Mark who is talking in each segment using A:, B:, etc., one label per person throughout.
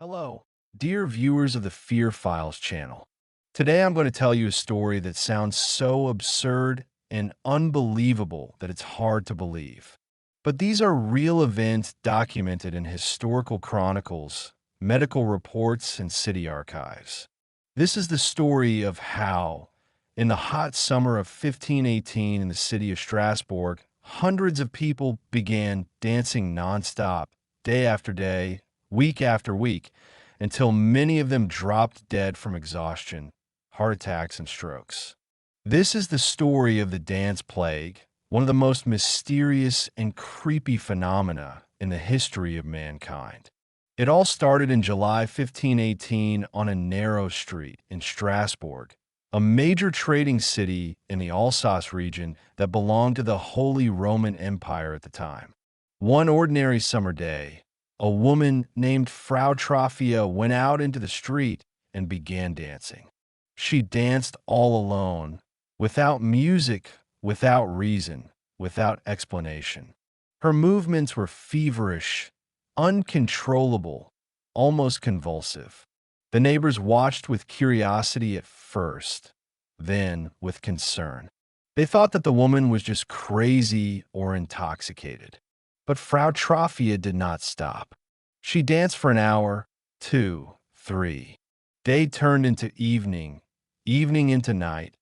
A: Hello, dear viewers of the Fear Files channel. Today I'm going to tell you a story that sounds so absurd and unbelievable that it's hard to believe. But these are real events documented in historical chronicles, medical reports, and city archives. This is the story of how, in the hot summer of 1518 in the city of Strasbourg, hundreds of people began dancing nonstop, day after day, week after week, until many of them dropped dead from exhaustion, heart attacks, and strokes. This is the story of the dance plague, one of the most mysterious and creepy phenomena in the history of mankind. It all started in July 1518 on a narrow street in Strasbourg, a major trading city in the Alsace region that belonged to the Holy Roman Empire at the time. One ordinary summer day, a woman named Frau Trophia went out into the street and began dancing. She danced all alone, without music, without reason, without explanation. Her movements were feverish, uncontrollable, almost convulsive. The neighbors watched with curiosity at first, then with concern. They thought that the woman was just crazy or intoxicated. But Frau Trophia did not stop. She danced for an hour, two, three. Day turned into evening, evening into night,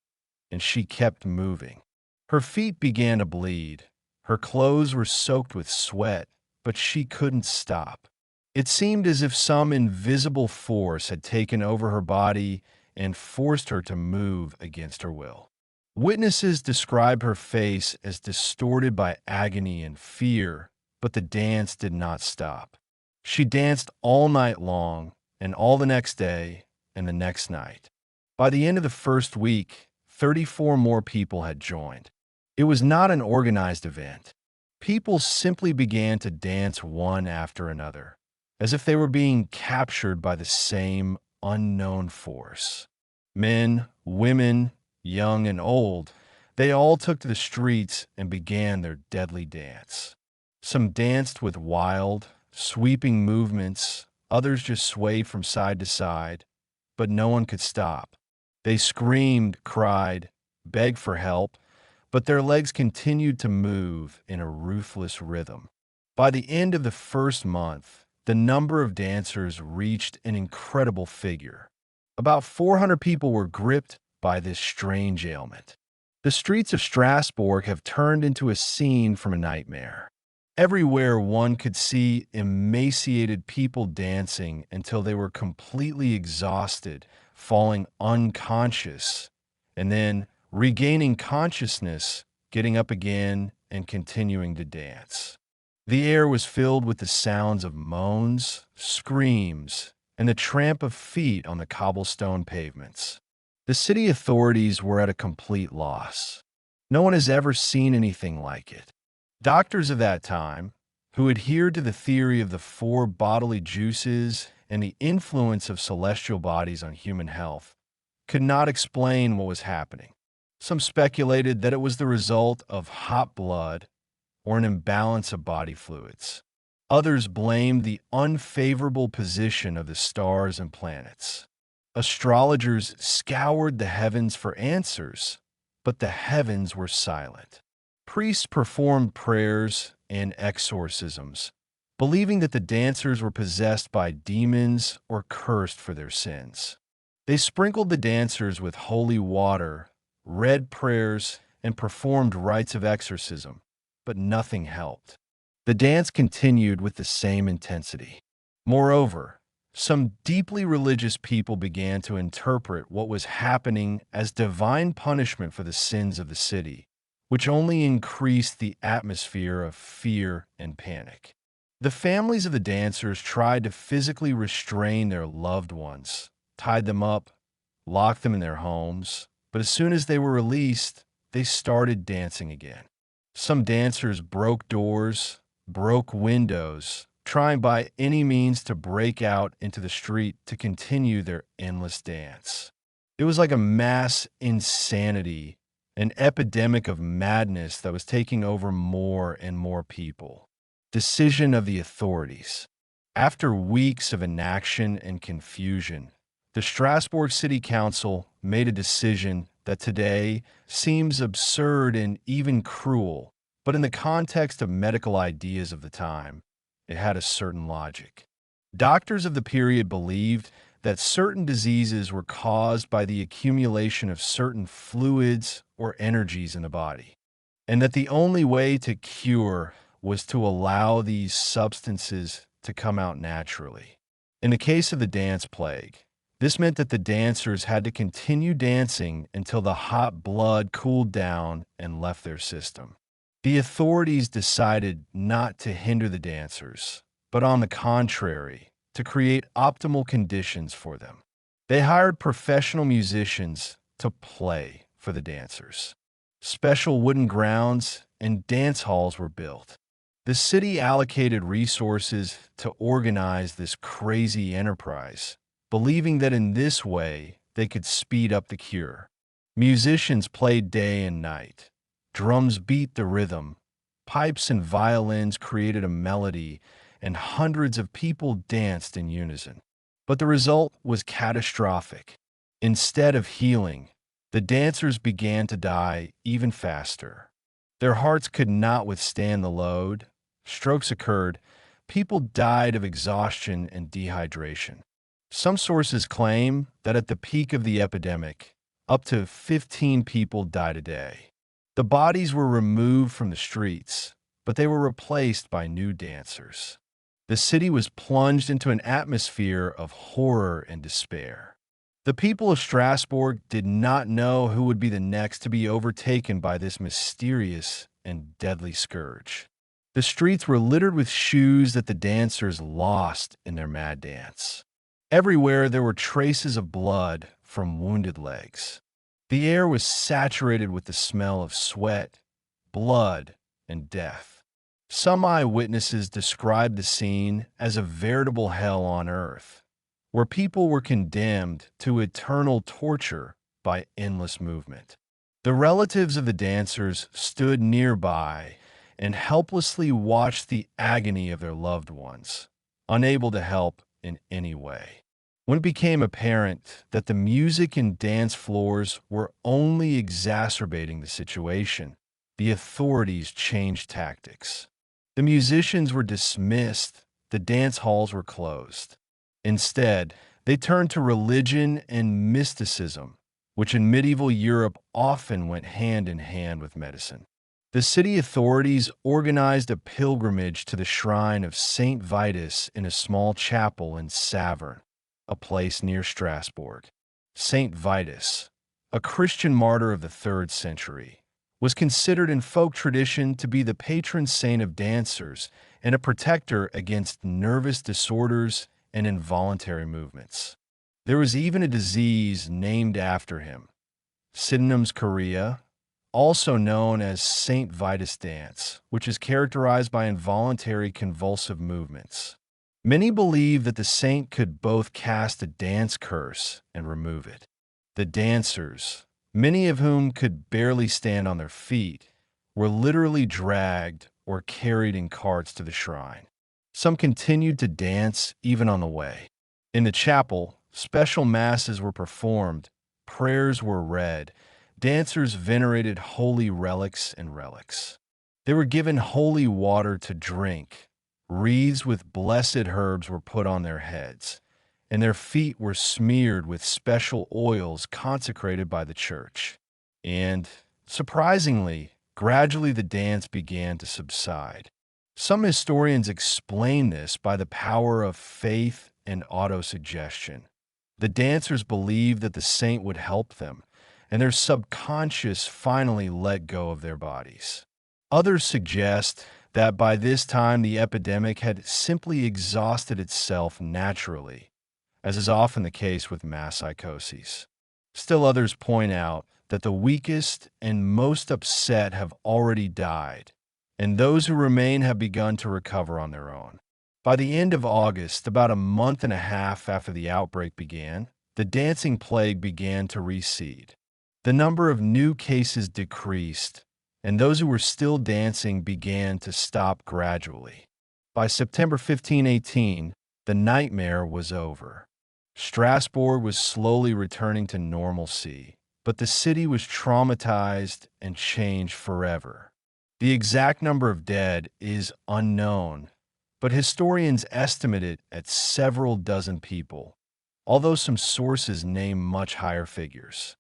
A: and she kept moving. Her feet began to bleed. Her clothes were soaked with sweat, but she couldn't stop. It seemed as if some invisible force had taken over her body and forced her to move against her will. Witnesses described her face as distorted by agony and fear, but the dance did not stop. She danced all night long, and all the next day, and the next night. By the end of the first week, 34 more people had joined. It was not an organized event. People simply began to dance one after another, as if they were being captured by the same unknown force. Men, women, young and old, they all took to the streets and began their deadly dance. Some danced with wild, sweeping movements, others just swayed from side to side, but no one could stop. They screamed, cried, begged for help, but their legs continued to move in a ruthless rhythm. By the end of the first month, the number of dancers reached an incredible figure. About 400 people were gripped by this strange ailment. The streets of Strasbourg have turned into a scene from a nightmare. Everywhere one could see emaciated people dancing until they were completely exhausted, falling unconscious, and then regaining consciousness, getting up again, and continuing to dance. The air was filled with the sounds of moans, screams, and the tramp of feet on the cobblestone pavements. The city authorities were at a complete loss. No one has ever seen anything like it. Doctors of that time, who adhered to the theory of the four bodily juices and the influence of celestial bodies on human health, could not explain what was happening. Some speculated that it was the result of hot blood or an imbalance of body fluids. Others blamed the unfavorable position of the stars and planets. Astrologers scoured the heavens for answers, but the heavens were silent. Priests performed prayers and exorcisms, believing that the dancers were possessed by demons or cursed for their sins. They sprinkled the dancers with holy water, read prayers, and performed rites of exorcism, but nothing helped. The dance continued with the same intensity. Moreover, some deeply religious people began to interpret what was happening as divine punishment for the sins of the city, which only increased the atmosphere of fear and panic. The families of the dancers tried to physically restrain their loved ones, tied them up, locked them in their homes, but as soon as they were released, they started dancing again. Some dancers broke doors, broke windows, trying by any means to break out into the street to continue their endless dance. It was like a mass insanity, an epidemic of madness that was taking over more and more people. Decision of the authorities. After weeks of inaction and confusion, the Strasbourg City Council made a decision that today seems absurd and even cruel, but in the context of medical ideas of the time, it had a certain logic. Doctors of the period believed that certain diseases were caused by the accumulation of certain fluids or energies in the body, and that the only way to cure was to allow these substances to come out naturally. In the case of the dance plague, this meant that the dancers had to continue dancing until the hot blood cooled down and left their system. The authorities decided not to hinder the dancers, but on the contrary, to create optimal conditions for them. They hired professional musicians to play for the dancers. Special wooden grounds and dance halls were built. The city allocated resources to organize this crazy enterprise, believing that in this way they could speed up the cure. Musicians played day and night. Drums beat the rhythm. Pipes and violins created a melody, and hundreds of people danced in unison. But the result was catastrophic. Instead of healing, the dancers began to die even faster. Their hearts could not withstand the load. Strokes occurred. People died of exhaustion and dehydration. Some sources claim that at the peak of the epidemic, up to 15 people died a day. The bodies were removed from the streets, but they were replaced by new dancers. The city was plunged into an atmosphere of horror and despair. The people of Strasbourg did not know who would be the next to be overtaken by this mysterious and deadly scourge. The streets were littered with shoes that the dancers lost in their mad dance. Everywhere there were traces of blood from wounded legs. The air was saturated with the smell of sweat, blood, and death. Some eyewitnesses described the scene as a veritable hell on earth, where people were condemned to eternal torture by endless movement. The relatives of the dancers stood nearby and helplessly watched the agony of their loved ones, unable to help in any way. When it became apparent that the music and dance floors were only exacerbating the situation, the authorities changed tactics. The musicians were dismissed, the dance halls were closed. Instead, they turned to religion and mysticism, which in medieval Europe often went hand in hand with medicine. The city authorities organized a pilgrimage to the shrine of Saint Vitus in a small chapel in Saverne, a place near Strasbourg. Saint Vitus, a Christian martyr of the 3rd century, was considered in folk tradition to be the patron saint of dancers and a protector against nervous disorders and involuntary movements. There was even a disease named after him, Sydenham's chorea, also known as Saint Vitus dance, which is characterized by involuntary convulsive movements. Many believe that the saint could both cast a dance curse and remove it. The dancers, many of whom could barely stand on their feet, were literally dragged or carried in carts to the shrine. Some continued to dance even on the way. In the chapel, special masses were performed, prayers were read, dancers venerated holy relics and relics. They were given holy water to drink, wreaths with blessed herbs were put on their heads, and their feet were smeared with special oils consecrated by the church. And, surprisingly, gradually the dance began to subside. Some historians explain this by the power of faith and autosuggestion. The dancers believed that the saint would help them, and their subconscious finally let go of their bodies. Others suggest that by this time the epidemic had simply exhausted itself naturally, as is often the case with mass psychoses. Still others point out that the weakest and most upset have already died, and those who remain have begun to recover on their own. By the end of August, about a month and a half after the outbreak began, the dancing plague began to recede. The number of new cases decreased, and those who were still dancing began to stop gradually. By September 1518, The nightmare was over. Strasbourg was slowly returning to normalcy, but the city was traumatized and changed forever. The exact number of dead is unknown, but historians estimate it at several dozen people, although some sources name much higher figures.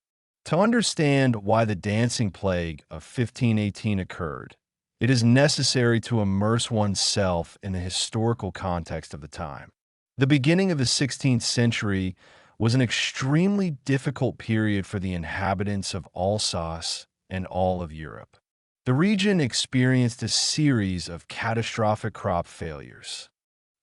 A: To understand why the dancing plague of 1518 occurred, it is necessary to immerse oneself in the historical context of the time. The beginning of the 16th century was an extremely difficult period for the inhabitants of Alsace and all of Europe. The region experienced a series of catastrophic crop failures.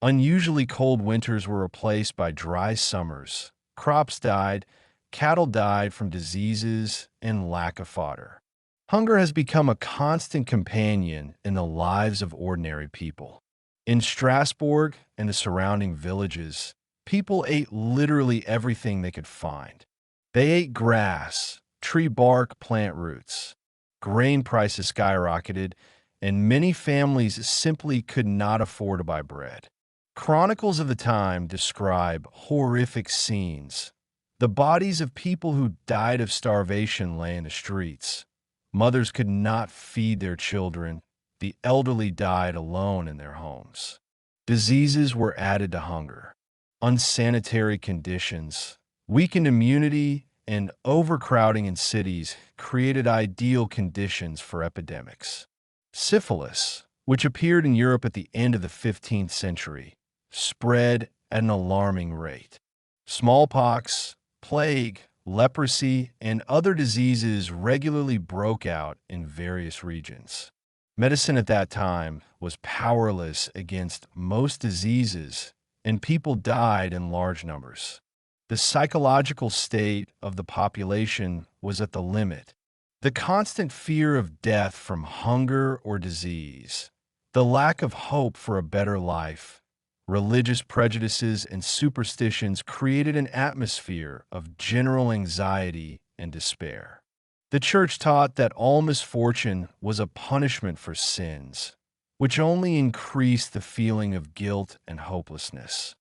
A: Unusually cold winters were replaced by dry summers. Crops died, cattle died from diseases and lack of fodder. Hunger has become a constant companion in the lives of ordinary people. In Strasbourg and the surrounding villages, people ate literally everything they could find. They ate grass, tree bark, plant roots. Grain prices skyrocketed, and many families simply could not afford to buy bread. Chronicles of the time describe horrific scenes. The bodies of people who died of starvation lay in the streets. Mothers could not feed their children. The elderly died alone in their homes. Diseases were added to hunger. Unsanitary conditions, weakened immunity, and overcrowding in cities created ideal conditions for epidemics. Syphilis, which appeared in Europe at the end of the 15th century, spread at an alarming rate. Smallpox, plague, leprosy, and other diseases regularly broke out in various regions. Medicine at that time was powerless against most diseases, and people died in large numbers. The psychological state of the population was at the limit. The constant fear of death from hunger or disease, the lack of hope for a better life, religious prejudices and superstitions created an atmosphere of general anxiety and despair. The church taught that all misfortune was a punishment for sins, which only increased the feeling of guilt and hopelessness.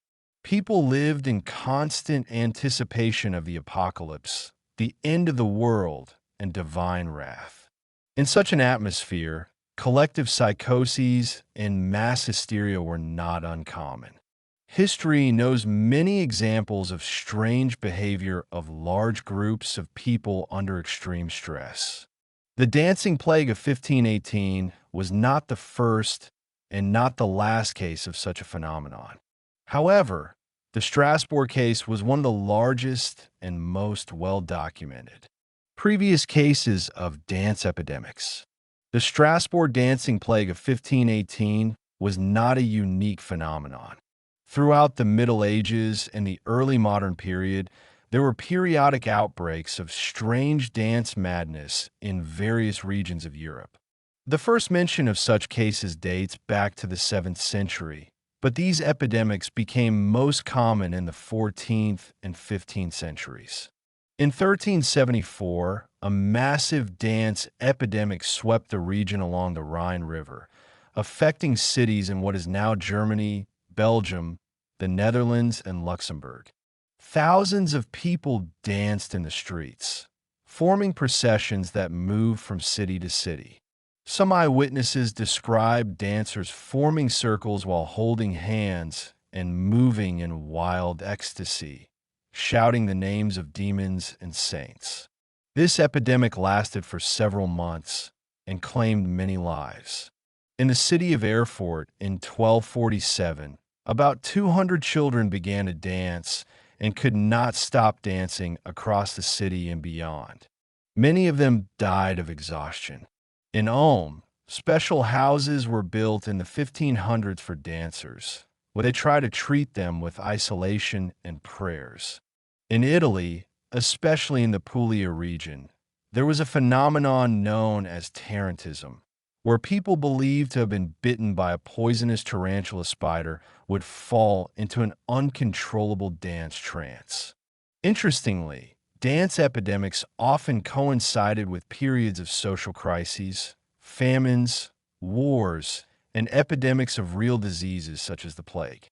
A: People lived in constant anticipation of the apocalypse, the end of the world, and divine wrath. In such an atmosphere, collective psychoses and mass hysteria were not uncommon. History knows many examples of strange behavior of large groups of people under extreme stress. The dancing plague of 1518 was not the first and not the last case of such a phenomenon. However, the Strasbourg case was one of the largest and most well-documented. Previous cases of dance epidemics. The Strasbourg dancing plague of 1518 was not a unique phenomenon. Throughout the Middle Ages and the early modern period, there were periodic outbreaks of strange dance madness in various regions of Europe. The first mention of such cases dates back to the 7th century, but these epidemics became most common in the 14th and 15th centuries. In 1374, a massive dance epidemic swept the region along the Rhine River, affecting cities in what is now Germany, Belgium, the Netherlands, and Luxembourg. Thousands of people danced in the streets, forming processions that moved from city to city. Some eyewitnesses described dancers forming circles while holding hands and moving in wild ecstasy, shouting the names of demons and saints. This epidemic lasted for several months and claimed many lives. In the city of Erfurt in 1247, about 200 children began to dance and could not stop dancing across the city and beyond. Many of them died of exhaustion. In Ulm, special houses were built in the 1500s for dancers, where they tried to treat them with isolation and prayers. In Italy, especially in the Puglia region, there was a phenomenon known as tarantism, where people believed to have been bitten by a poisonous tarantula spider would fall into an uncontrollable dance trance. Interestingly, dance epidemics often coincided with periods of social crises, famines, wars, and epidemics of real diseases such as the plague.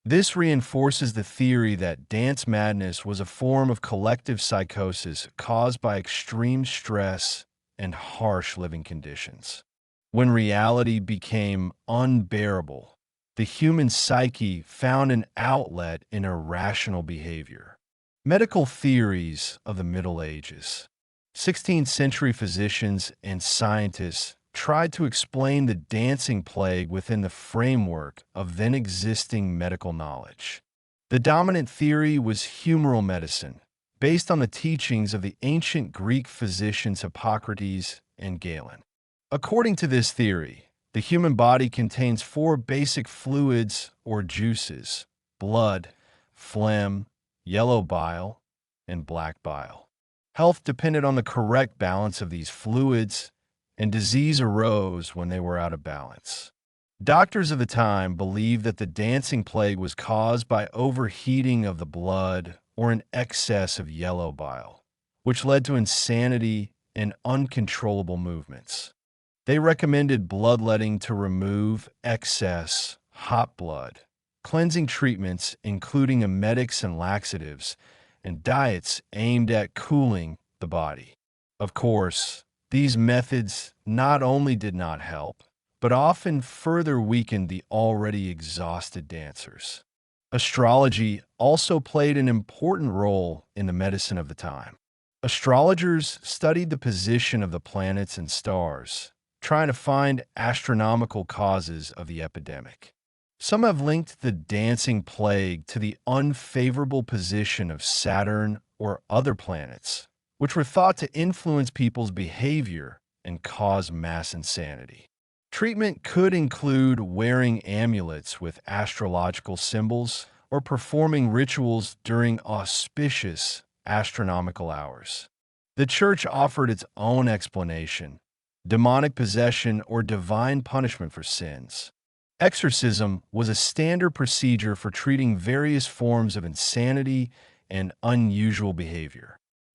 A: This reinforces the theory that dance madness was a form of collective psychosis caused by extreme stress and harsh living conditions. When reality became unbearable, the human psyche found an outlet in irrational behavior. Medical theories of the Middle Ages. 16th century physicians and scientists tried to explain the dancing plague within the framework of then existing medical knowledge. The dominant theory was humoral medicine, based on the teachings of the ancient Greek physicians Hippocrates and Galen. According to this theory, the human body contains four basic fluids or juices: blood, phlegm, yellow bile, and black bile. Health depended on the correct balance of these fluids, and disease arose when they were out of balance. Doctors of the time believed that the dancing plague was caused by overheating of the blood or an excess of yellow bile, which led to insanity and uncontrollable movements. They recommended bloodletting to remove excess hot blood, cleansing treatments including emetics and laxatives, and diets aimed at cooling the body. Of course, these methods not only did not help, but often further weakened the already exhausted dancers. Astrology also played an important role in the medicine of the time. Astrologers studied the position of the planets and stars, trying to find astronomical causes of the epidemic. Some have linked the dancing plague to the unfavorable position of Saturn or other planets, which were thought to influence people's behavior and cause mass insanity. Treatment could include wearing amulets with astrological symbols or performing rituals during auspicious astronomical hours. The church offered its own explanation: demonic possession or divine punishment for sins. Exorcism was a standard procedure for treating various forms of insanity and unusual behavior.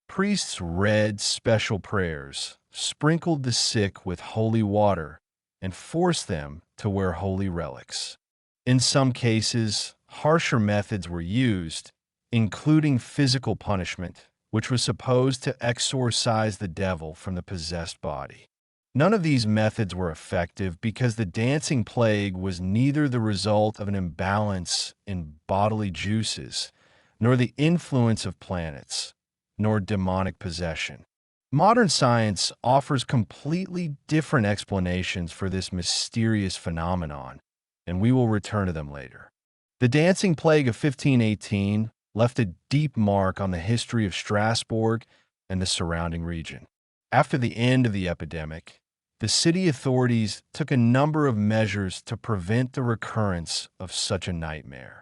A: Priests read special prayers, sprinkled the sick with holy water, and forced them to wear holy relics. In some cases, harsher methods were used, including physical punishment, which was supposed to exorcise the devil from the possessed body. None of these methods were effective because the dancing plague was neither the result of an imbalance in bodily juices, nor the influence of planets, nor demonic possession. Modern science offers completely different explanations for this mysterious phenomenon, and we will return to them later. The dancing plague of 1518 left a deep mark on the history of Strasbourg and the surrounding region. After the end of the epidemic, the city authorities took a number of measures to prevent the recurrence of such a nightmare.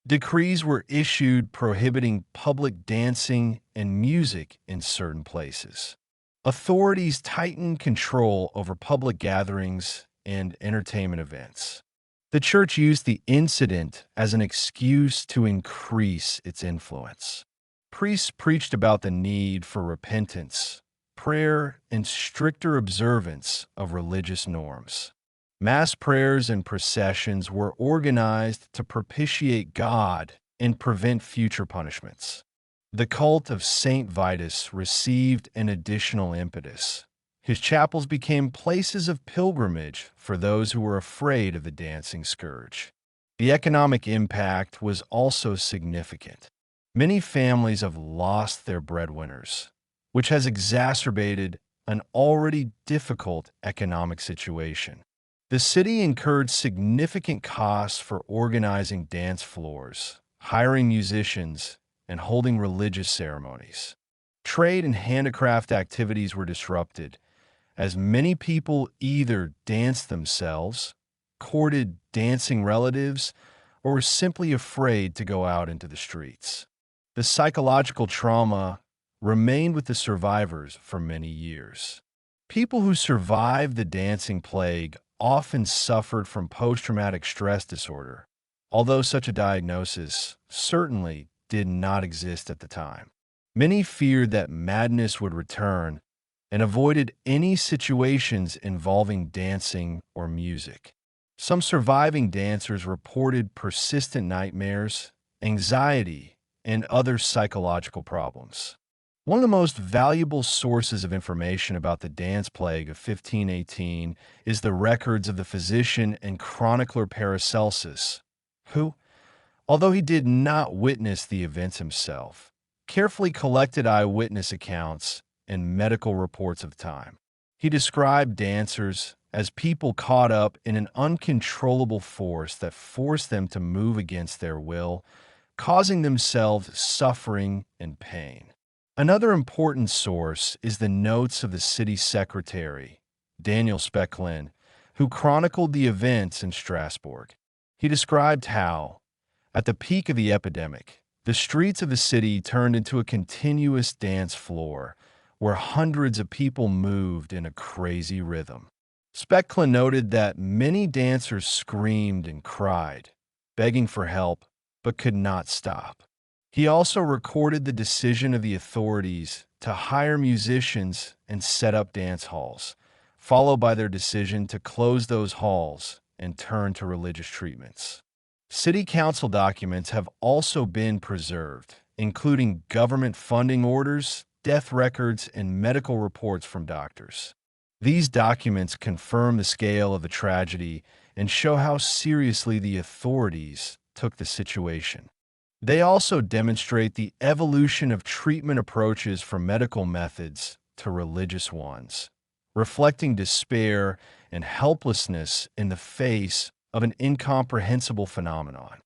A: Decrees were issued prohibiting public dancing and music in certain places. Authorities tightened control over public gatherings and entertainment events. The church used the incident as an excuse to increase its influence. Priests preached about the need for repentance, prayer, and stricter observance of religious norms. Mass prayers and processions were organized to propitiate God and prevent future punishments. The cult of Saint Vitus received an additional impetus. His chapels became places of pilgrimage for those who were afraid of the dancing scourge. The economic impact was also significant. Many families have lost their breadwinners, which has exacerbated an already difficult economic situation. The city incurred significant costs for organizing dance floors, hiring musicians, and holding religious ceremonies. Trade and handicraft activities were disrupted, as many people either danced themselves, courted dancing relatives, or were simply afraid to go out into the streets. The psychological trauma remained with the survivors for many years. People who survived the dancing plague often suffered from post-traumatic stress disorder, although such a diagnosis certainly did not exist at the time. Many feared that madness would return and avoided any situations involving dancing or music. Some surviving dancers reported persistent nightmares, anxiety, and other psychological problems. One of the most valuable sources of information about the dance plague of 1518 is the records of the physician and chronicler Paracelsus, who, although he did not witness the events himself, carefully collected eyewitness accounts and medical reports of the time. He described dancers as people caught up in an uncontrollable force that forced them to move against their will, causing themselves suffering and pain. Another important source is the notes of the city secretary, Daniel Specklin, who chronicled the events in Strasbourg. He described how, at the peak of the epidemic, the streets of the city turned into a continuous dance floor where hundreds of people moved in a crazy rhythm. Specklin noted that many dancers screamed and cried, begging for help, but could not stop. He also recorded the decision of the authorities to hire musicians and set up dance halls, followed by their decision to close those halls and turn to religious treatments. City council documents have also been preserved, including government funding orders, death records, and medical reports from doctors. These documents confirm the scale of the tragedy and show how seriously the authorities took the situation. They also demonstrate the evolution of treatment approaches from medical methods to religious ones, reflecting despair and helplessness in the face of an incomprehensible phenomenon.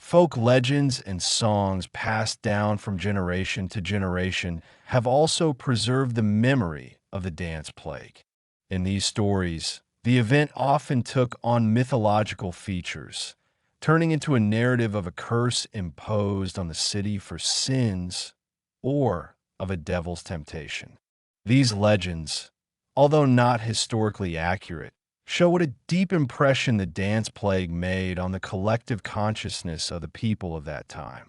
A: Folk legends and songs passed down from generation to generation have also preserved the memory of the dance plague. In these stories, the event often took on mythological features, turning into a narrative of a curse imposed on the city for sins or of a devil's temptation. These legends, although not historically accurate, show what a deep impression the dance plague made on the collective consciousness of the people of that time.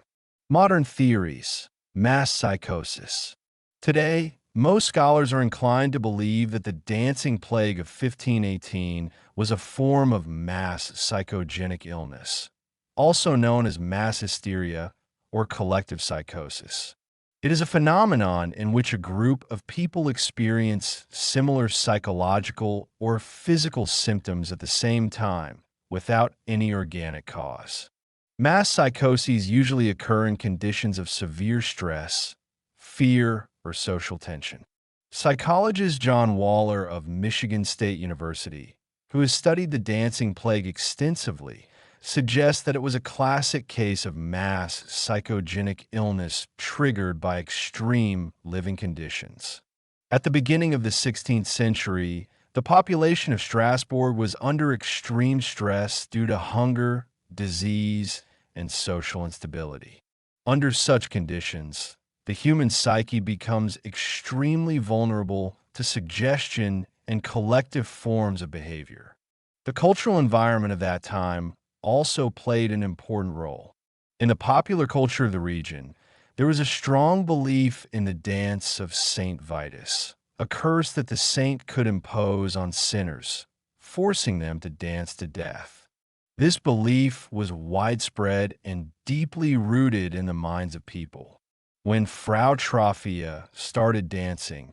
A: Modern theories, mass psychosis. Today, most scholars are inclined to believe that the dancing plague of 1518 was a form of mass psychogenic illness, also known as mass hysteria or collective psychosis. It is a phenomenon in which a group of people experience similar psychological or physical symptoms at the same time without any organic cause. Mass psychoses usually occur in conditions of severe stress, fear, or social tension. Psychologist John Waller of Michigan State University, who has studied the dancing plague extensively, suggests that it was a classic case of mass psychogenic illness triggered by extreme living conditions. At the beginning of the 16th century, the population of Strasbourg was under extreme stress due to hunger, disease, and social instability. Under such conditions, the human psyche becomes extremely vulnerable to suggestion and collective forms of behavior. The cultural environment of that time also played an important role. In the popular culture of the region, there was a strong belief in the dance of Saint Vitus, a curse that the saint could impose on sinners, forcing them to dance to death. This belief was widespread and deeply rooted in the minds of people. When Frau Trophia started dancing,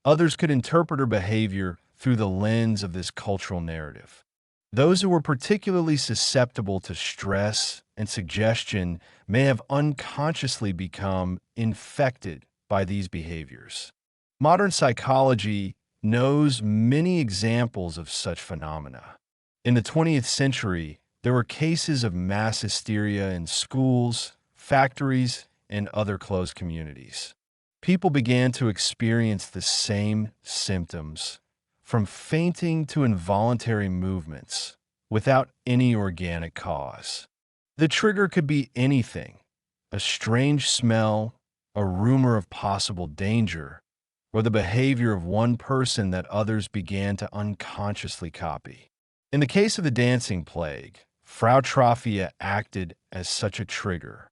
A: others could interpret her behavior through the lens of this cultural narrative. Those who were particularly susceptible to stress and suggestion may have unconsciously become infected by these behaviors. Modern psychology knows many examples of such phenomena. In the 20th century, there were cases of mass hysteria in schools, factories, and other closed communities. People began to experience the same symptoms, from fainting to involuntary movements, without any organic cause. The trigger could be anything: a strange smell, a rumor of possible danger, or the behavior of one person that others began to unconsciously copy. In the case of the dancing plague, Frau Trophia acted as such a trigger.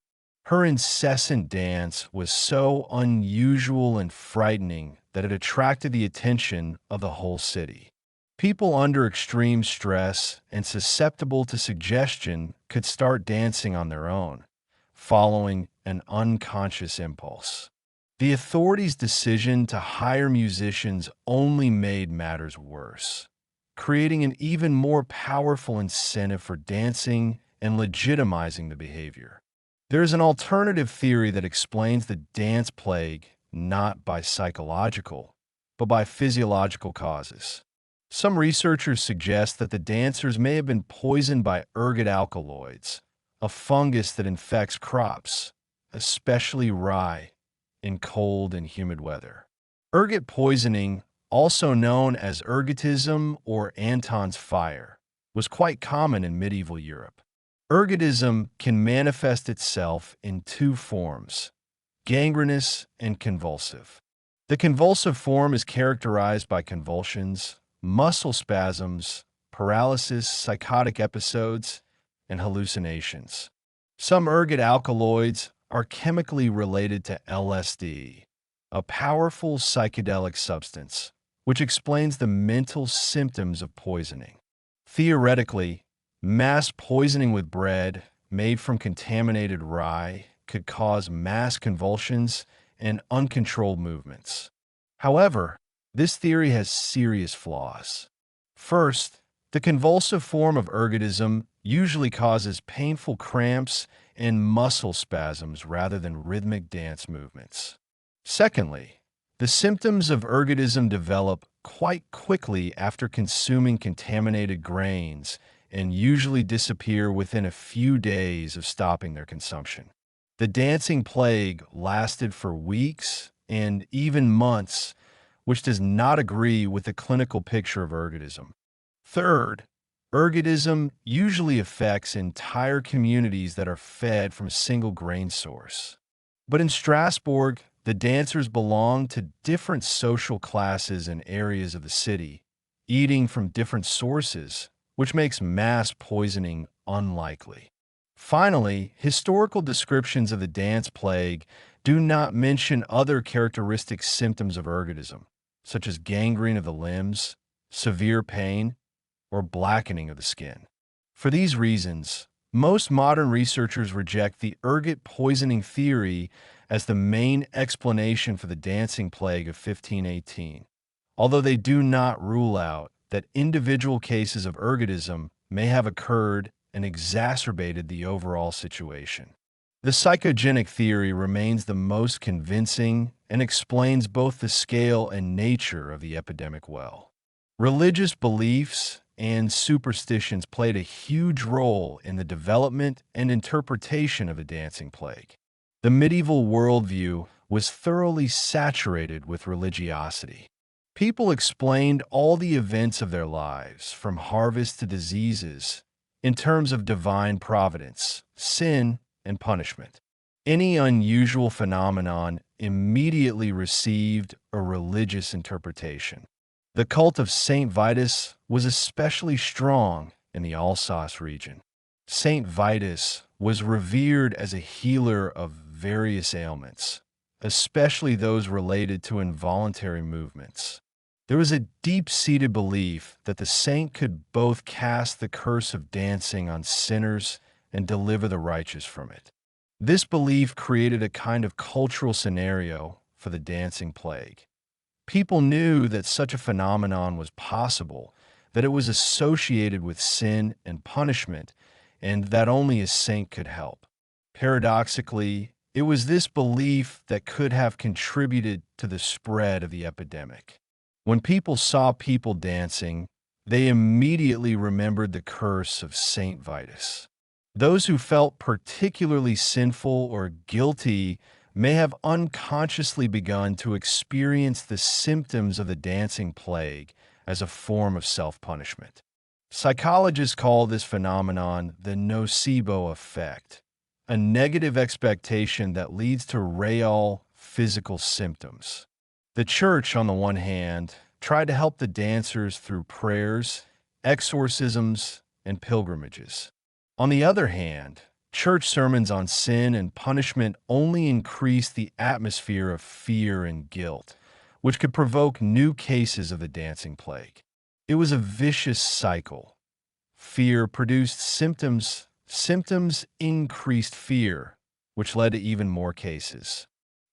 A: Her incessant dance was so unusual and frightening that it attracted the attention of the whole city. People under extreme stress and susceptible to suggestion could start dancing on their own, following an unconscious impulse. The authorities' decision to hire musicians only made matters worse, creating an even more powerful incentive for dancing and legitimizing the behavior. There is an alternative theory that explains the dance plague not by psychological, but by physiological causes. Some researchers suggest that the dancers may have been poisoned by ergot alkaloids, a fungus that infects crops, especially rye, in cold and humid weather. Ergot poisoning, also known as ergotism or Anton's fire, was quite common in medieval Europe. Ergotism can manifest itself in two forms: gangrenous and convulsive. The convulsive form is characterized by convulsions, muscle spasms, paralysis, psychotic episodes, and hallucinations. Some ergot alkaloids are chemically related to LSD, a powerful psychedelic substance, which explains the mental symptoms of poisoning. Theoretically, mass poisoning with bread made from contaminated rye could cause mass convulsions and uncontrolled movements. However, this theory has serious flaws. First, the convulsive form of ergotism usually causes painful cramps and muscle spasms rather than rhythmic dance movements. Secondly, the symptoms of ergotism develop quite quickly after consuming contaminated grains and usually disappear within a few days of stopping their consumption. The dancing plague lasted for weeks and even months, which does not agree with the clinical picture of ergotism. Third, ergotism usually affects entire communities that are fed from a single grain source. But in Strasbourg, the dancers belong to different social classes and areas of the city, eating from different sources, which makes mass poisoning unlikely. Finally, historical descriptions of the dance plague do not mention other characteristic symptoms of ergotism, such as gangrene of the limbs, severe pain, or blackening of the skin. For these reasons, most modern researchers reject the ergot poisoning theory as the main explanation for the dancing plague of 1518, although they do not rule out that individual cases of ergotism may have occurred and exacerbated the overall situation. The psychogenic theory remains the most convincing and explains both the scale and nature of the epidemic well. Religious beliefs and superstitions played a huge role in the development and interpretation of the dancing plague. The medieval worldview was thoroughly saturated with religiosity. People explained all the events of their lives, from harvest to diseases, in terms of divine providence, sin, and punishment. Any unusual phenomenon immediately received a religious interpretation. The cult of Saint Vitus was especially strong in the Alsace region. Saint Vitus was revered as a healer of various ailments, especially those related to involuntary movements. There was a deep-seated belief that the saint could both cast the curse of dancing on sinners and deliver the righteous from it. This belief created a kind of cultural scenario for the dancing plague. People knew that such a phenomenon was possible, that it was associated with sin and punishment, and that only a saint could help. Paradoxically, it was this belief that could have contributed to the spread of the epidemic. When people saw people dancing, they immediately remembered the curse of Saint Vitus. Those who felt particularly sinful or guilty may have unconsciously begun to experience the symptoms of the dancing plague as a form of self-punishment. Psychologists call this phenomenon the nocebo effect, a negative expectation that leads to real physical symptoms. The church, on the one hand, tried to help the dancers through prayers, exorcisms, and pilgrimages. On the other hand, church sermons on sin and punishment only increase the atmosphere of fear and guilt, which could provoke new cases of the dancing plague. It was a vicious cycle. Fear produced symptoms. Symptoms increased fear, which led to even more cases.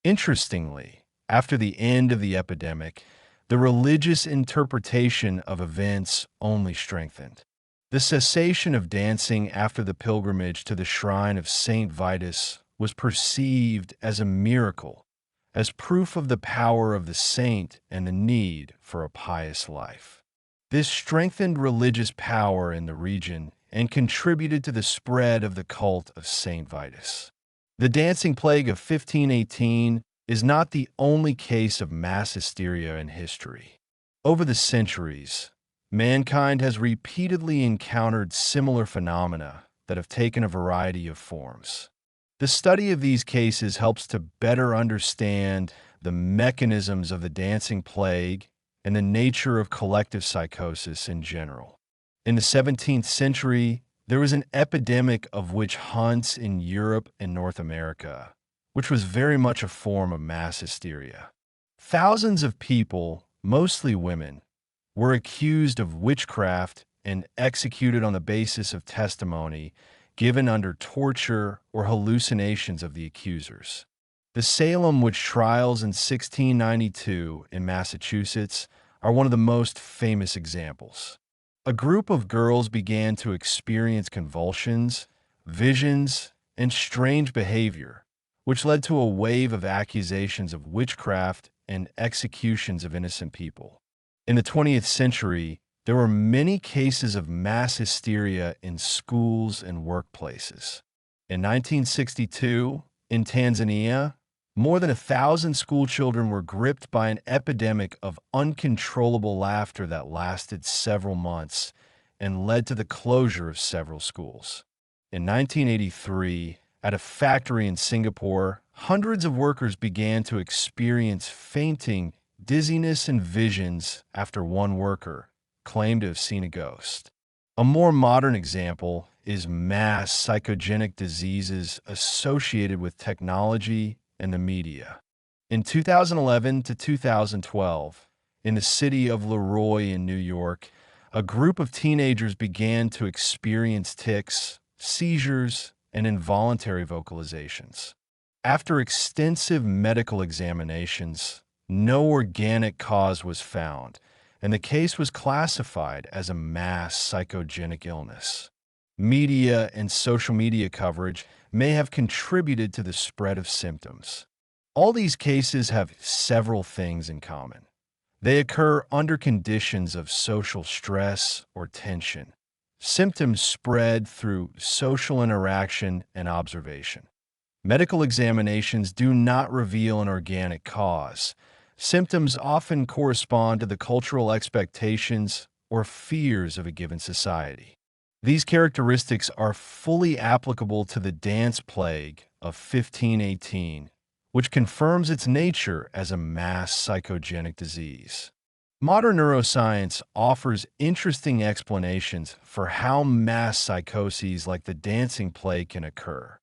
A: Interestingly, after the end of the epidemic, the religious interpretation of events only strengthened. The cessation of dancing after the pilgrimage to the shrine of Saint Vitus was perceived as a miracle, as proof of the power of the saint and the need for a pious life. This strengthened religious power in the region and contributed to the spread of the cult of Saint Vitus. The dancing plague of 1518 is not the only case of mass hysteria in history. Over the centuries, mankind has repeatedly encountered similar phenomena that have taken a variety of forms. The study of these cases helps to better understand the mechanisms of the dancing plague and the nature of collective psychosis in general. In the 17th century, there was an epidemic of witch hunts in Europe and North America, which was very much a form of mass hysteria. Thousands of people, mostly women, were accused of witchcraft and executed on the basis of testimony given under torture or hallucinations of the accusers. The Salem witch trials in 1692 in Massachusetts are one of the most famous examples. A group of girls began to experience convulsions, visions, and strange behavior, which led to a wave of accusations of witchcraft and executions of innocent people. In the 20th century, there were many cases of mass hysteria in schools and workplaces. In 1962, in Tanzania, more than 1,000 schoolchildren were gripped by an epidemic of uncontrollable laughter that lasted several months and led to the closure of several schools. In 1983, at a factory in Singapore, hundreds of workers began to experience fainting, dizziness, and visions after one worker claimed to have seen a ghost. A more modern example is mass psychogenic diseases associated with technology and the media. In 2011 to 2012, in the city of Leroy in New York, a group of teenagers began to experience tics, seizures, and involuntary vocalizations. After extensive medical examinations, no organic cause was found, and the case was classified as a mass psychogenic illness. Media and social media coverage may have contributed to the spread of symptoms. All these cases have several things in common. They occur under conditions of social stress or tension. Symptoms spread through social interaction and observation. Medical examinations do not reveal an organic cause. Symptoms often correspond to the cultural expectations or fears of a given society. These characteristics are fully applicable to the dance plague of 1518, which confirms its nature as a mass psychogenic disease. Modern neuroscience offers interesting explanations for how mass psychoses like the dancing plague can occur.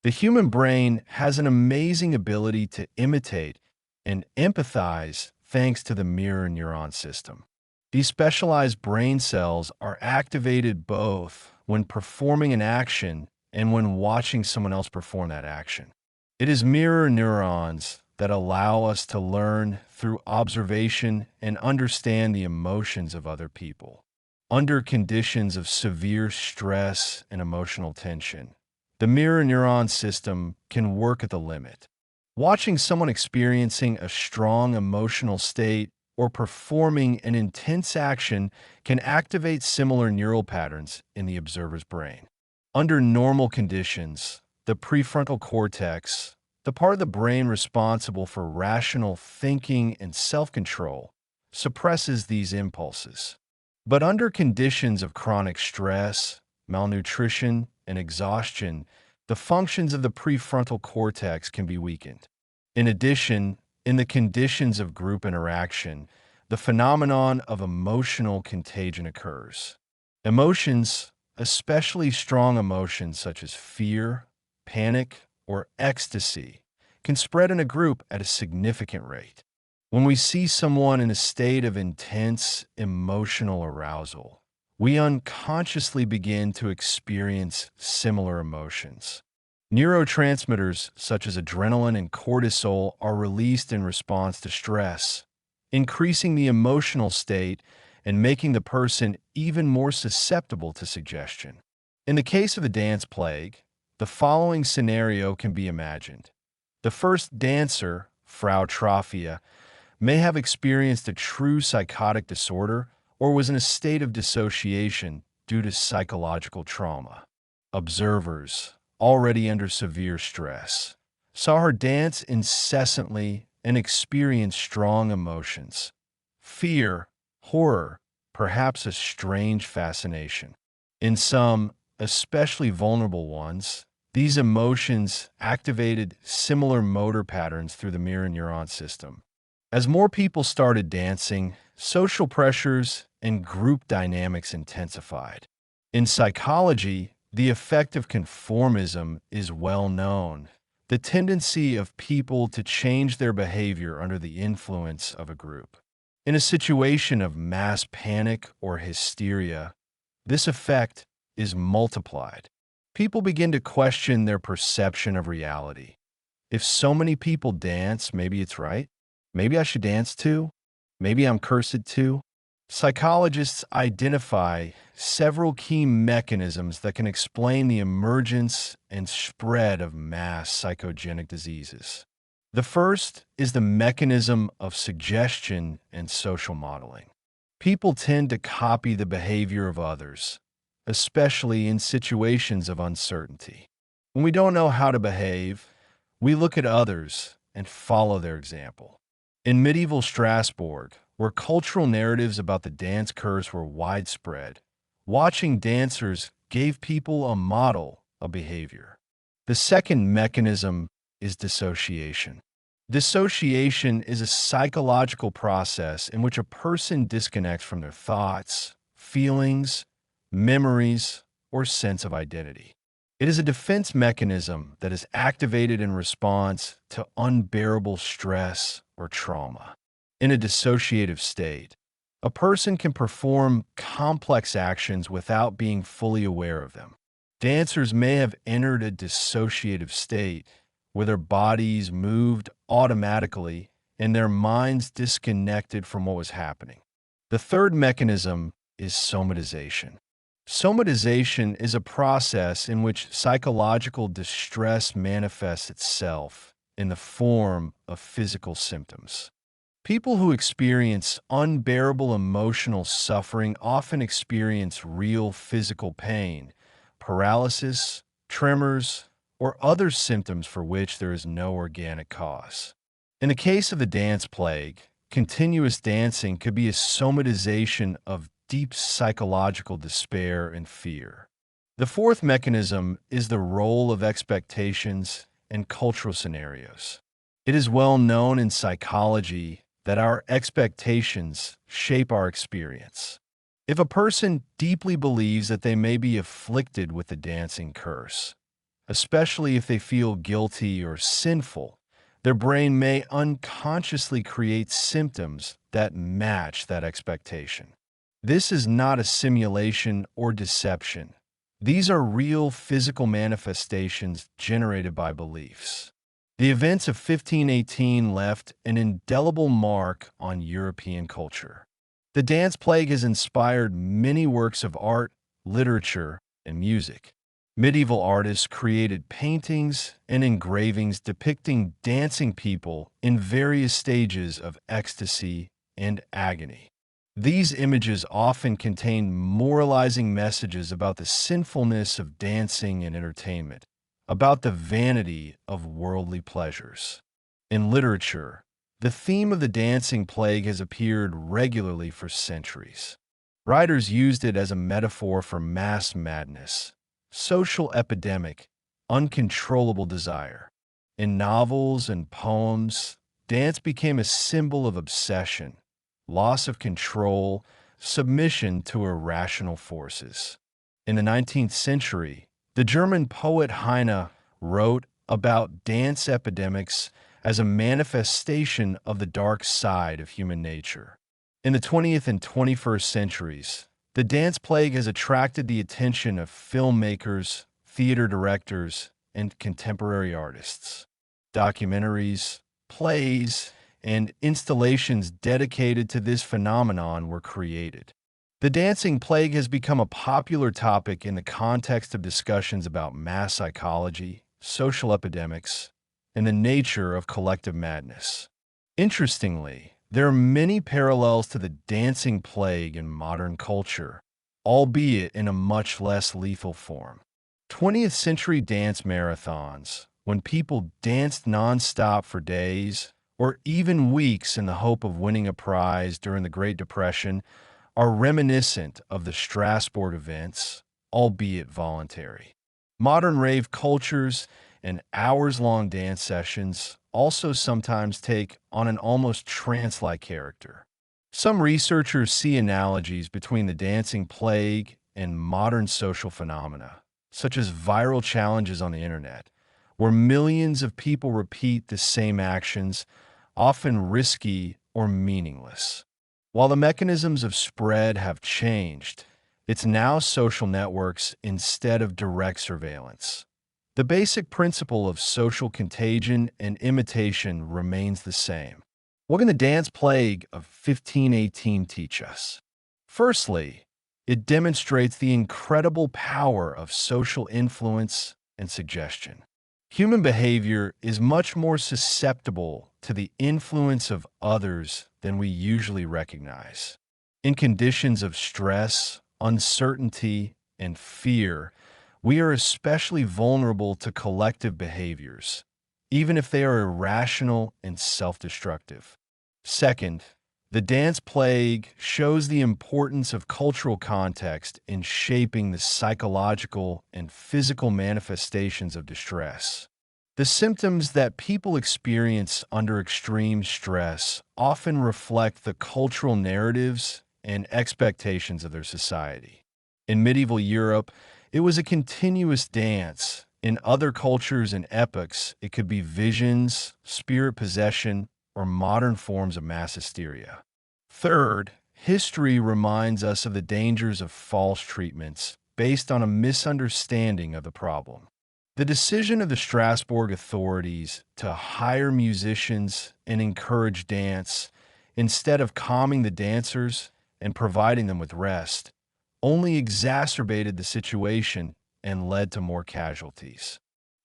A: The human brain has an amazing ability to imitate and empathize thanks to the mirror neuron system. These specialized brain cells are activated both when performing an action and when watching someone else perform that action. It is mirror neurons that allow us to learn through observation and understand the emotions of other people. Under conditions of severe stress and emotional tension, the mirror neuron system can work at the limit. Watching someone experiencing a strong emotional state or performing an intense action can activate similar neural patterns in the observer's brain. Under normal conditions, the prefrontal cortex, the part of the brain responsible for rational thinking and self-control, suppresses these impulses. But under conditions of chronic stress, malnutrition, and exhaustion, the functions of the prefrontal cortex can be weakened. In addition, in the conditions of group interaction, the phenomenon of emotional contagion occurs. Emotions, especially strong emotions such as fear, panic, or ecstasy, can spread in a group at a significant rate. When we see someone in a state of intense emotional arousal, we unconsciously begin to experience similar emotions. Neurotransmitters such as adrenaline and cortisol are released in response to stress, increasing the emotional state and making the person even more susceptible to suggestion. In the case of the dance plague, the following scenario can be imagined. The first dancer, Frau Trophia, may have experienced a true psychotic disorder or was in a state of dissociation due to psychological trauma. Observers, already under severe stress, saw her dance incessantly and experience strong emotions: fear, horror, perhaps a strange fascination. In some, especially vulnerable ones, these emotions activated similar motor patterns through the mirror neuron system. As more people started dancing, social pressures and group dynamics intensified. In psychology, the effect of conformism is well known, the tendency of people to change their behavior under the influence of a group. In a situation of mass panic or hysteria, this effect is multiplied. People begin to question their perception of reality. If so many people dance, maybe it's right. Maybe I should dance too. Maybe I'm cursed too. Psychologists identify several key mechanisms that can explain the emergence and spread of mass psychogenic diseases. The first is the mechanism of suggestion and social modeling. People tend to copy the behavior of others, especially in situations of uncertainty. When we don't know how to behave, we look at others and follow their example. In medieval Strasbourg, where cultural narratives about the dance curse were widespread, watching dancers gave people a model of behavior. The second mechanism is dissociation. Dissociation is a psychological process in which a person disconnects from their thoughts, feelings, memories, or sense of identity. It is a defense mechanism that is activated in response to unbearable stress or trauma. In a dissociative state, a person can perform complex actions without being fully aware of them. Dancers may have entered a dissociative state where their bodies moved automatically and their minds disconnected from what was happening. The third mechanism is somatization. Somatization is a process in which psychological distress manifests itself in the form of physical symptoms. People who experience unbearable emotional suffering often experience real physical pain, paralysis, tremors, or other symptoms for which there is no organic cause. In the case of the dance plague, continuous dancing could be a somatization of deep psychological despair and fear. The fourth mechanism is the role of expectations and cultural scenarios. It is well known in psychology that our expectations shape our experience. If a person deeply believes that they may be afflicted with the dancing curse, especially if they feel guilty or sinful, their brain may unconsciously create symptoms that match that expectation. This is not a simulation or deception. These are real physical manifestations generated by beliefs. The events of 1518 left an indelible mark on European culture. The dance plague has inspired many works of art, literature, and music. Medieval artists created paintings and engravings depicting dancing people in various stages of ecstasy and agony. These images often contain moralizing messages about the sinfulness of dancing and entertainment, about the vanity of worldly pleasures. In literature, the theme of the dancing plague has appeared regularly for centuries. Writers used it as a metaphor for mass madness, social epidemic, uncontrollable desire. In novels and poems, dance became a symbol of obsession, loss of control, submission to irrational forces. In the 19th century, the German poet Heine wrote about dance epidemics as a manifestation of the dark side of human nature. In the 20th and 21st centuries, the dance plague has attracted the attention of filmmakers, theater directors, and contemporary artists. Documentaries, plays, and installations dedicated to this phenomenon were created. The dancing plague has become a popular topic in the context of discussions about mass psychology, social epidemics, and the nature of collective madness. Interestingly, there are many parallels to the dancing plague in modern culture, albeit in a much less lethal form. 20th century dance marathons, when people danced nonstop for days or even weeks in the hope of winning a prize during the Great Depression, are reminiscent of the Strasbourg events, albeit voluntary. Modern rave cultures and hours-long dance sessions also sometimes take on an almost trance-like character. Some researchers see analogies between the dancing plague and modern social phenomena, such as viral challenges on the internet, where millions of people repeat the same actions, often risky or meaningless. While the mechanisms of spread have changed, it's now social networks instead of direct surveillance. The basic principle of social contagion and imitation remains the same. What can the dance plague of 1518 teach us? Firstly, it demonstrates the incredible power of social influence and suggestion. Human behavior is much more susceptible to the influence of others than we usually recognize. In conditions of stress, uncertainty, and fear, we are especially vulnerable to collective behaviors, even if they are irrational and self-destructive. Second, the dance plague shows the importance of cultural context in shaping the psychological and physical manifestations of distress. The symptoms that people experience under extreme stress often reflect the cultural narratives and expectations of their society. In medieval Europe, it was a continuous dance. In other cultures and epochs, it could be visions, spirit possession, or modern forms of mass hysteria. Third, history reminds us of the dangers of false treatments based on a misunderstanding of the problem. The decision of the Strasbourg authorities to hire musicians and encourage dance instead of calming the dancers and providing them with rest only exacerbated the situation and led to more casualties.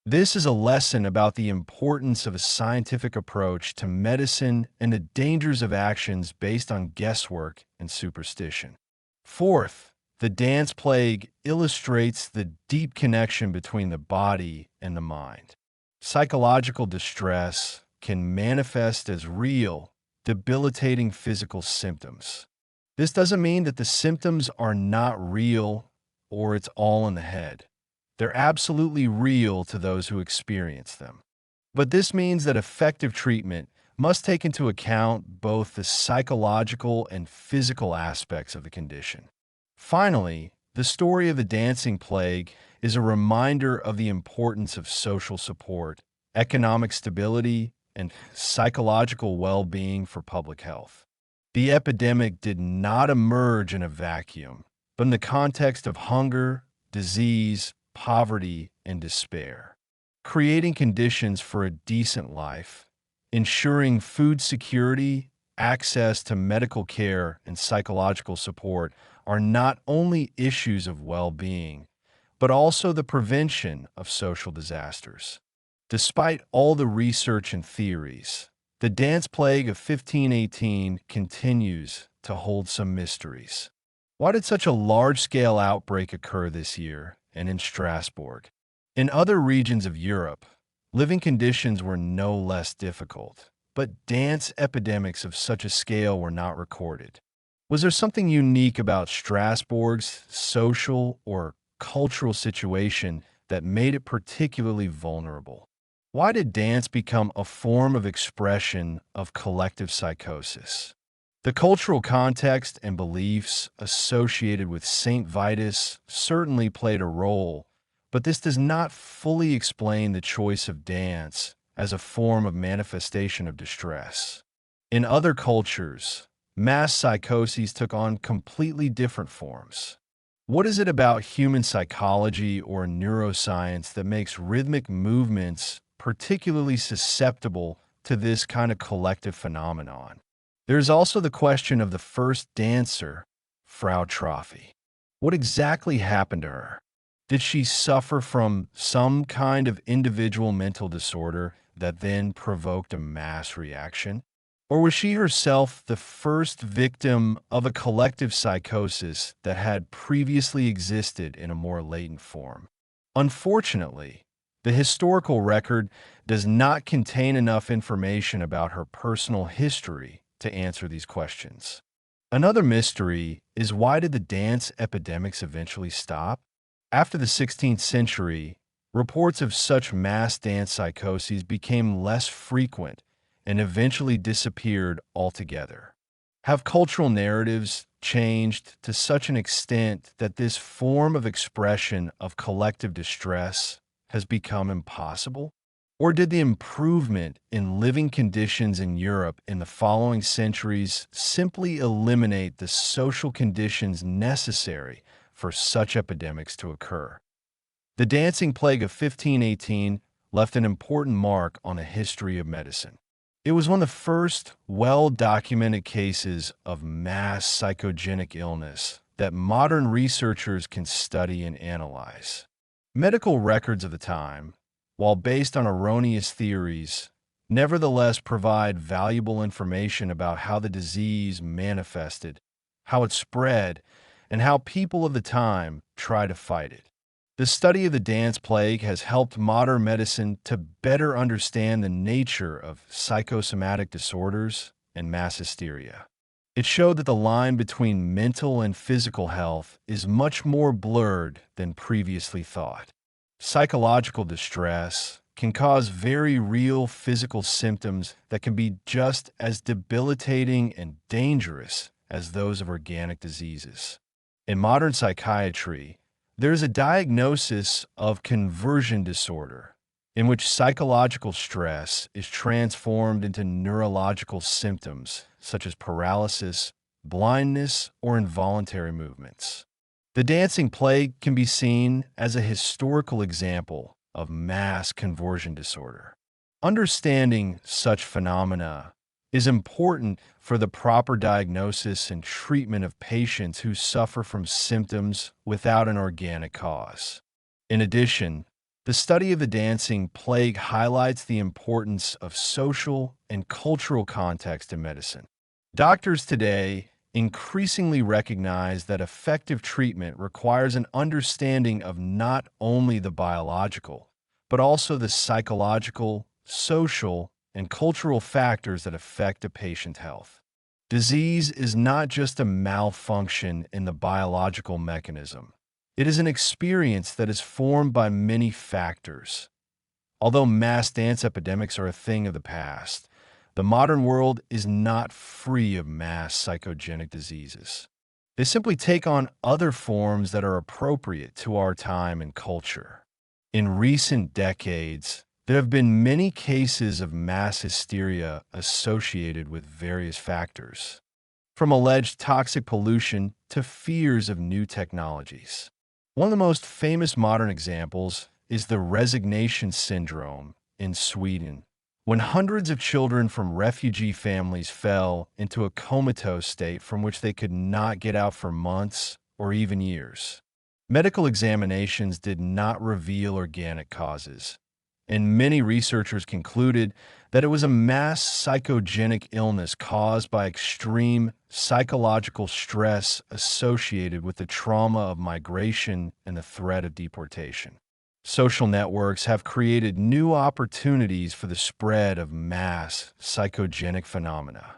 A: This is a lesson about the importance of a scientific approach to medicine and the dangers of actions based on guesswork and superstition. Fourth, the dance plague illustrates the deep connection between the body and the mind. Psychological distress can manifest as real, debilitating physical symptoms. This doesn't mean that the symptoms are not real or it's all in the head. They're absolutely real to those who experience them. But this means that effective treatment must take into account both the psychological and physical aspects of the condition. Finally, the story of the dancing plague is a reminder of the importance of social support, economic stability, and psychological well-being for public health. The epidemic did not emerge in a vacuum, but in the context of hunger, disease, poverty, and despair. Creating conditions for a decent life, ensuring food security, access to medical care, and psychological support are not only issues of well-being, but also the prevention of social disasters. Despite all the research and theories, the dance plague of 1518 continues to hold some mysteries. Why did such a large-scale outbreak occur this year and in Strasbourg? In other regions of Europe, living conditions were no less difficult, but dance epidemics of such a scale were not recorded. Was there something unique about Strasbourg's social or cultural situation that made it particularly vulnerable? Why did dance become a form of expression of collective psychosis? The cultural context and beliefs associated with Saint Vitus certainly played a role, but this does not fully explain the choice of dance as a form of manifestation of distress. In other cultures, mass psychoses took on completely different forms. What is it about human psychology or neuroscience that makes rhythmic movements particularly susceptible to this kind of collective phenomenon? There's also the question of the first dancer, Frau Trophy. What exactly happened to her? Did she suffer from some kind of individual mental disorder that then provoked a mass reaction? Or was she herself the first victim of a collective psychosis that had previously existed in a more latent form? Unfortunately, the historical record does not contain enough information about her personal history to answer these questions. Another mystery is, why did the dance epidemics eventually stop? After the 16th century, reports of such mass dance psychoses became less frequent and eventually disappeared altogether. Have cultural narratives changed to such an extent that this form of expression of collective distress has become impossible? Or did the improvement in living conditions in Europe in the following centuries simply eliminate the social conditions necessary for such epidemics to occur? The dancing plague of 1518 left an important mark on the history of medicine. It was one of the first well-documented cases of mass psychogenic illness that modern researchers can study and analyze. Medical records of the time, while based on erroneous theories, nevertheless provide valuable information about how the disease manifested, how it spread, and how people of the time tried to fight it. The study of the dance plague has helped modern medicine to better understand the nature of psychosomatic disorders and mass hysteria. It showed that the line between mental and physical health is much more blurred than previously thought. Psychological distress can cause very real physical symptoms that can be just as debilitating and dangerous as those of organic diseases. In modern psychiatry, there is a diagnosis of conversion disorder, in which psychological stress is transformed into neurological symptoms such as paralysis, blindness, or involuntary movements. The dancing plague can be seen as a historical example of mass conversion disorder. Understanding such phenomena is important for the proper diagnosis and treatment of patients who suffer from symptoms without an organic cause. In addition, the study of the dancing plague highlights the importance of social and cultural context in medicine. Doctors today increasingly recognize that effective treatment requires an understanding of not only the biological, but also the psychological, social, and cultural factors that affect a patient's health. Disease is not just a malfunction in the biological mechanism. It is an experience that is formed by many factors. Although mass dance epidemics are a thing of the past, the modern world is not free of mass psychogenic diseases. They simply take on other forms that are appropriate to our time and culture. In recent decades, there have been many cases of mass hysteria associated with various factors, from alleged toxic pollution to fears of new technologies. One of the most famous modern examples is the resignation syndrome in Sweden, when hundreds of children from refugee families fell into a comatose state from which they could not get out for months or even years. Medical examinations did not reveal organic causes, and many researchers concluded that it was a mass psychogenic illness caused by extreme psychological stress associated with the trauma of migration and the threat of deportation. Social networks have created new opportunities for the spread of mass psychogenic phenomena.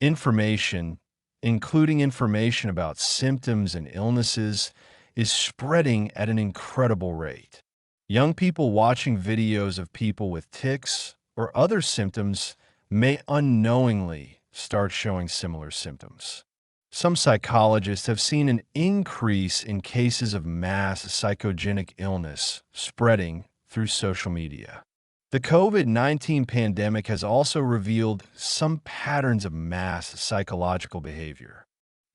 A: Information, including information about symptoms and illnesses, is spreading at an incredible rate. Young people watching videos of people with tics or other symptoms may unknowingly start showing similar symptoms. Some psychologists have seen an increase in cases of mass psychogenic illness spreading through social media. The COVID-19 pandemic has also revealed some patterns of mass psychological behavior.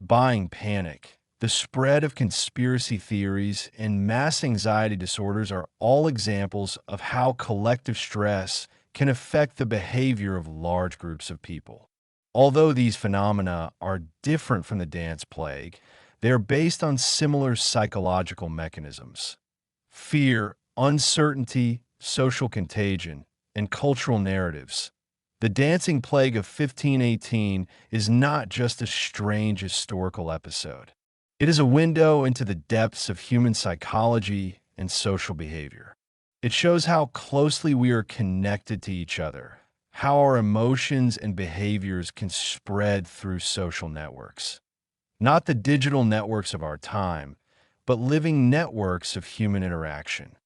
A: Buying panic, the spread of conspiracy theories, and mass anxiety disorders are all examples of how collective stress can affect the behavior of large groups of people. Although these phenomena are different from the dance plague, they are based on similar psychological mechanisms. Fear, uncertainty, social contagion, and cultural narratives. The dancing plague of 1518 is not just a strange historical episode. It is a window into the depths of human psychology and social behavior. It shows how closely we are connected to each other, how our emotions and behaviors can spread through social networks. Not the digital networks of our time, but living networks of human interaction.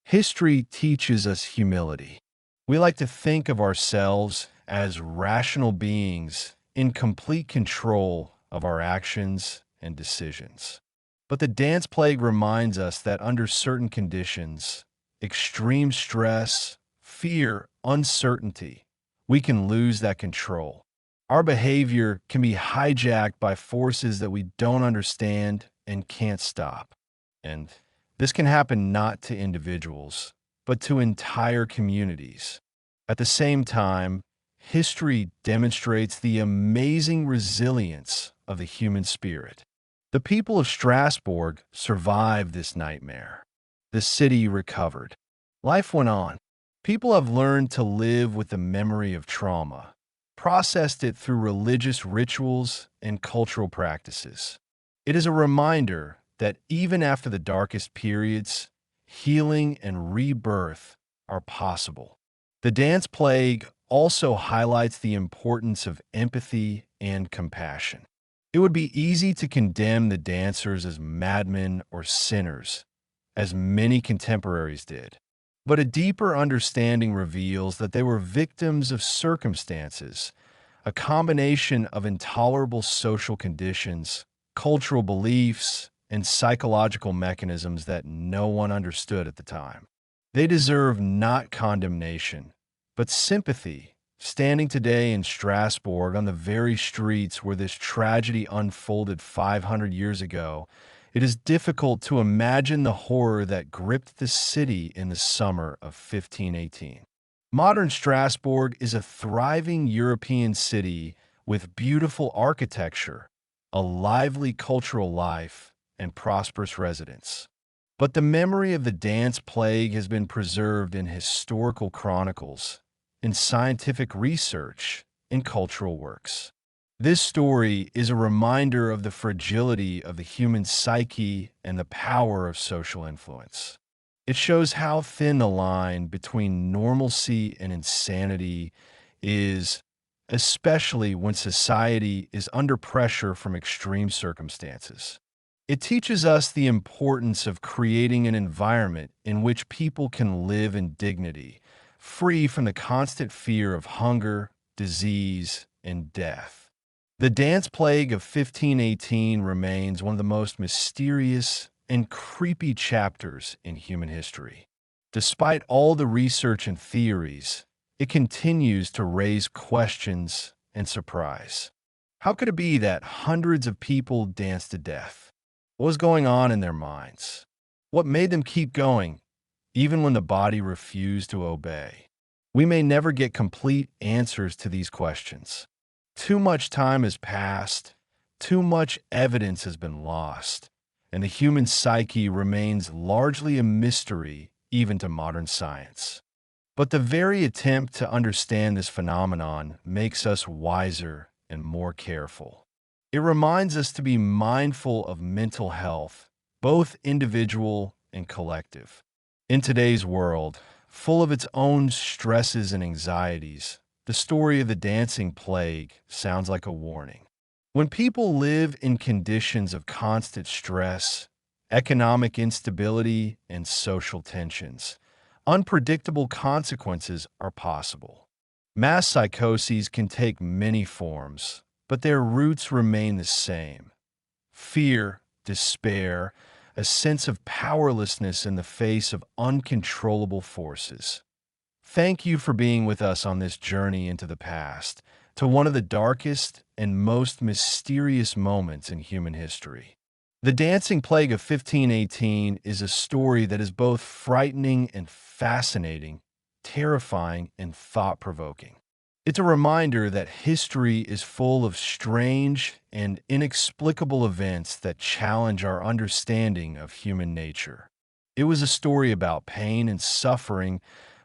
A: History teaches us humility. We like to think of ourselves as rational beings in complete control of our actions and decisions. But the dance plague reminds us that under certain conditions, extreme stress, fear, uncertainty, we can lose that control. Our behavior can be hijacked by forces that we don't understand and can't stop. And this can happen not to individuals, but to entire communities. At the same time, history demonstrates the amazing resilience of the human spirit. The people of Strasbourg survived this nightmare. The city recovered. Life went on. People have learned to live with the memory of trauma, processed it through religious rituals and cultural practices. It is a reminder that even after the darkest periods, healing and rebirth are possible. The dance plague also highlights the importance of empathy and compassion. It would be easy to condemn the dancers as madmen or sinners, as many contemporaries did. But a deeper understanding reveals that they were victims of circumstances, a combination of intolerable social conditions, cultural beliefs, and psychological mechanisms that no one understood at the time. They deserve not condemnation, but sympathy. Standing today in Strasbourg on the very streets where this tragedy unfolded 500 years ago, it is difficult to imagine the horror that gripped the city in the summer of 1518. Modern Strasbourg is a thriving European city with beautiful architecture, a lively cultural life, and prosperous residents. But the memory of the dance plague has been preserved in historical chronicles, in scientific research, in cultural works. This story is a reminder of the fragility of the human psyche and the power of social influence. It shows how thin the line between normalcy and insanity is, especially when society is under pressure from extreme circumstances. It teaches us the importance of creating an environment in which people can live in dignity, free from the constant fear of hunger, disease, and death. The dance plague of 1518 remains one of the most mysterious and creepy chapters in human history. Despite all the research and theories, it continues to raise questions and surprise. How could it be that hundreds of people danced to death? What was going on in their minds? What made them keep going, even when the body refused to obey? We may never get complete answers to these questions. Too much time has passed, too much evidence has been lost, and the human psyche remains largely a mystery even to modern science. But the very attempt to understand this phenomenon makes us wiser and more careful. It reminds us to be mindful of mental health, both individual and collective. In today's world, full of its own stresses and anxieties, the story of the dancing plague sounds like a warning. When people live in conditions of constant stress, economic instability, and social tensions, unpredictable consequences are possible. Mass psychoses can take many forms, but their roots remain the same: fear, despair, a sense of powerlessness in the face of uncontrollable forces. Thank you for being with us on this journey into the past, to one of the darkest and most mysterious moments in human history. The Dancing Plague of 1518 is a story that is both frightening and fascinating, terrifying and thought-provoking. It's a reminder that history is full of strange and inexplicable events that challenge our understanding of human nature. It was a story about pain and suffering,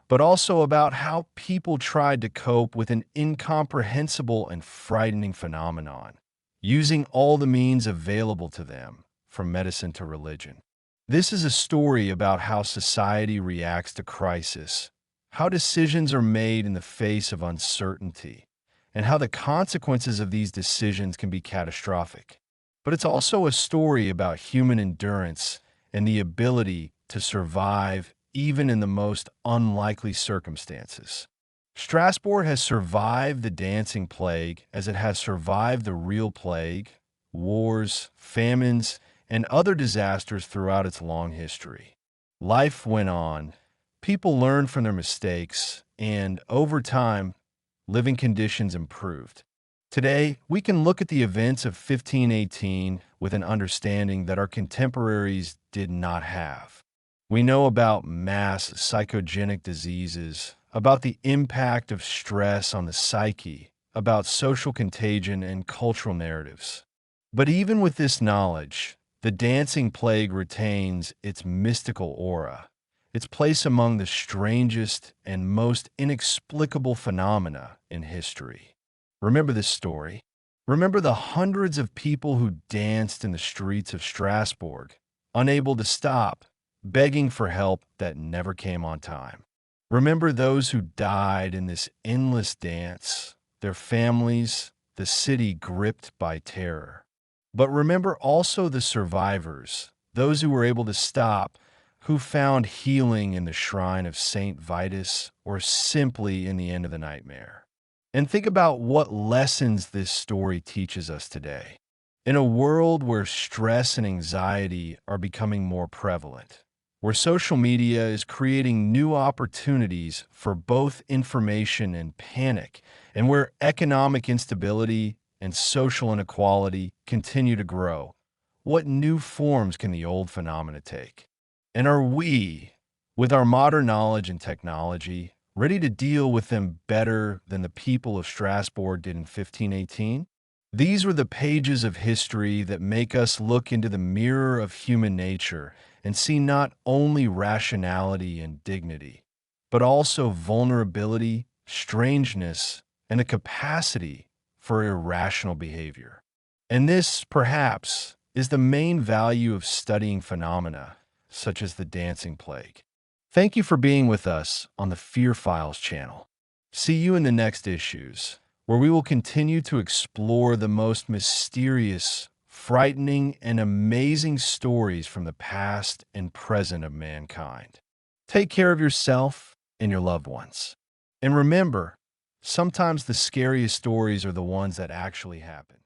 A: but also about how people tried to cope with an incomprehensible and frightening phenomenon, using all the means available to them, from medicine to religion. This is a story about how society reacts to crisis, how decisions are made in the face of uncertainty, and how the consequences of these decisions can be catastrophic. But it's also a story about human endurance and the ability to survive even in the most unlikely circumstances. Strasbourg has survived the dancing plague as it has survived the real plague, wars, famines, and other disasters throughout its long history. Life went on, people learned from their mistakes, and over time, living conditions improved. Today, we can look at the events of 1518 with an understanding that our contemporaries did not have. We know about mass psychogenic diseases, about the impact of stress on the psyche, about social contagion and cultural narratives. But even with this knowledge, the dancing plague retains its mystical aura, its place among the strangest and most inexplicable phenomena in history. Remember this story. Remember the hundreds of people who danced in the streets of Strasbourg, unable to stop, begging for help that never came on time. Remember those who died in this endless dance, their families, the city gripped by terror. But remember also the survivors, those who were able to stop, who found healing in the shrine of Saint Vitus or simply in the end of the nightmare. And think about what lessons this story teaches us today. In a world where stress and anxiety are becoming more prevalent, where social media is creating new opportunities for both information and panic, and where economic instability and social inequality continue to grow, what new forms can the old phenomena take? And are we, with our modern knowledge and technology, ready to deal with them better than the people of Strasbourg did in 1518? These were the pages of history that make us look into the mirror of human nature and see not only rationality and dignity, but also vulnerability, strangeness, and a capacity for irrational behavior. And this, perhaps, is the main value of studying phenomena such as the dancing plague. Thank you for being with us on the Fear Files channel. See you in the next issues, where we will continue to explore the most mysterious, frightening, and amazing stories from the past and present of mankind. Take care of yourself and your loved ones. And remember, sometimes the scariest stories are the ones that actually happen.